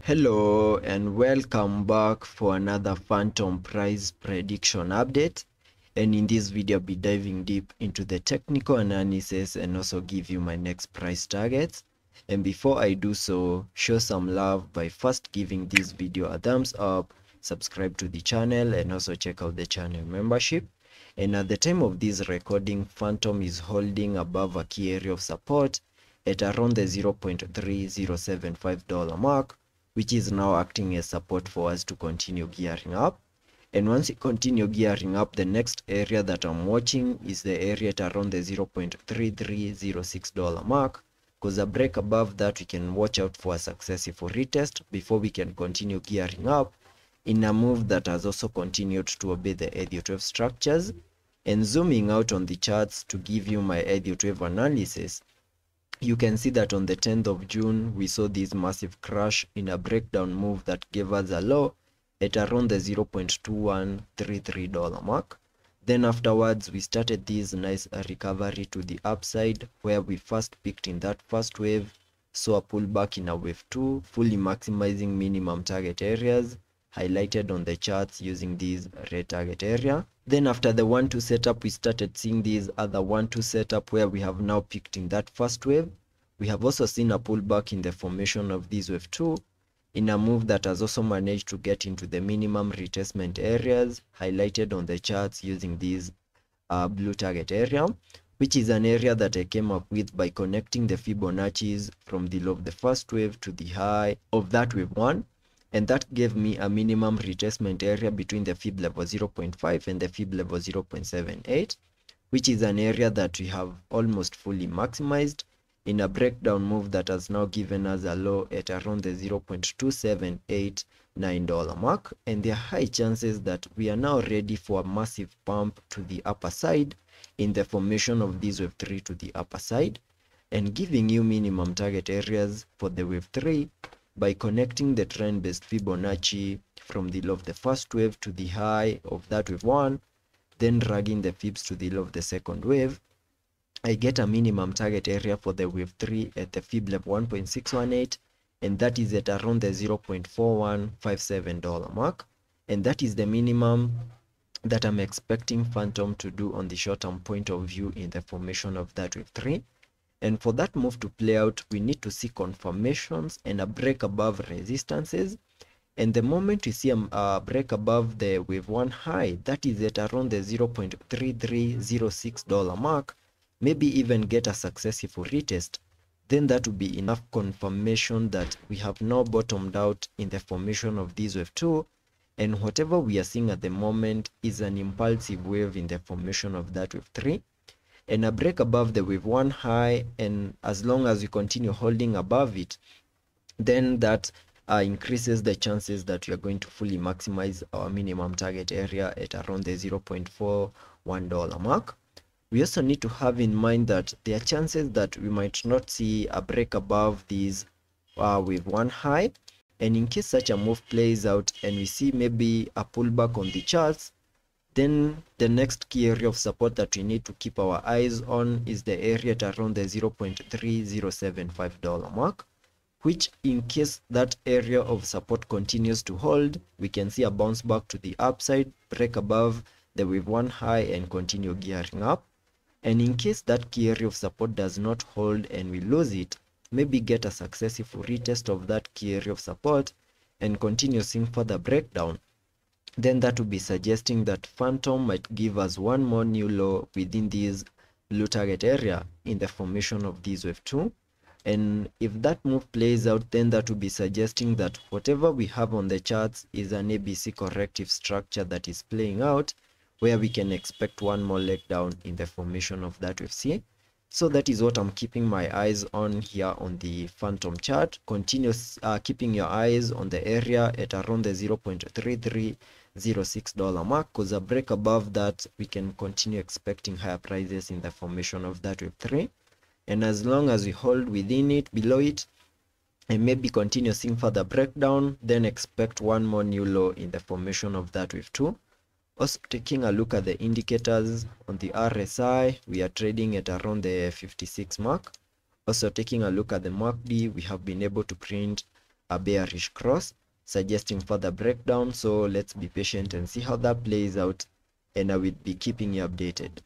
Hello and welcome back for another Fantom price prediction update, and in this video I'll be diving deep into the technical analysis and also give you my next price targets. And before I do so, show some love by first giving this video a thumbs up, subscribe to the channel, and also check out the channel membership. And at the time of this recording, Fantom is holding above a key area of support at around the $0.3075 mark, which is now acting as support for us to continue gearing up. And once it continue gearing up, the next area that I'm watching is the area at around the $0.3306 mark, because a break above that we can watch out for a successful retest before we can continue gearing up in a move that has also continued to obey the Elliot wave structures. And zooming out on the charts to give you my Elliot wave analysis, you can see that on the 10th of June, we saw this massive crash in a breakdown move that gave us a low at around the $0.2133 mark. Then afterwards, we started this nice recovery to the upside where we first peaked in that first wave, saw a pullback in a wave 2, fully maximizing minimum target areas, highlighted on the charts using this red target area. Then after the 1-2 setup, we started seeing this other 1-2 setup where we have now peaked in that first wave. We have also seen a pullback in the formation of this wave 2 in a move that has also managed to get into the minimum retracement areas, highlighted on the charts using this blue target area, which is an area that I came up with by connecting the Fibonacci's from the low of the first wave to the high of that wave 1. And that gave me a minimum retracement area between the fib level 0.5 and the fib level 0.78, which is an area that we have almost fully maximized in a breakdown move that has now given us a low at around the $0.2789 mark. And there are high chances that we are now ready for a massive pump to the upper side in the formation of this wave 3 to the upper side, and giving you minimum target areas for the wave 3 by connecting the trend-based Fibonacci from the low of the first wave to the high of that wave 1, then dragging the fibs to the low of the second wave. I get a minimum target area for the wave 3 at the fib level 1.618, and that is at around the $0.4157 mark. And that is the minimum that I'm expecting Fantom to do on the short-term point of view in the formation of that wave 3. And for that move to play out, we need to see confirmations and a break above resistances. And the moment we see a break above the wave 1 high, that is at around the $0.3306 mark, maybe even get a successful retest, then that will be enough confirmation that we have now bottomed out in the formation of this wave 2. And whatever we are seeing at the moment is an impulsive wave in the formation of that wave 3. And a break above the wave 1 high, and as long as we continue holding above it, then that increases the chances that we are going to fully maximize our minimum target area at around the $0.41 mark. We also need to have in mind that there are chances that we might not see a break above these wave 1 high, and in case such a move plays out and we see maybe a pullback on the charts, then the next key area of support that we need to keep our eyes on is the area at around the $0.3075 mark, which in case that area of support continues to hold, we can see a bounce back to the upside, break above the wave 1 high and continue gearing up. And in case that key area of support does not hold and we lose it, maybe get a successful retest of that key area of support and continue seeing further breakdown, then that would be suggesting that Fantom might give us one more new low within this blue target area in the formation of this wave 2. And if that move plays out, then that would be suggesting that whatever we have on the charts is an ABC corrective structure that is playing out, where we can expect one more leg down in the formation of that wave C. So that is what I'm keeping my eyes on here on the Fantom chart. Continue keeping your eyes on the area at around the $0.3306 mark, because a break above that we can continue expecting higher prices in the formation of that wave 3. And as long as we hold within it, below it, and maybe continue seeing further breakdown, then expect one more new low in the formation of that wave 2. Also taking a look at the indicators on the RSI, we are trading at around the 56 mark. Also taking a look at the MACD, we have been able to print a bearish cross, suggesting further breakdown. So let's be patient and see how that plays out, and I will be keeping you updated.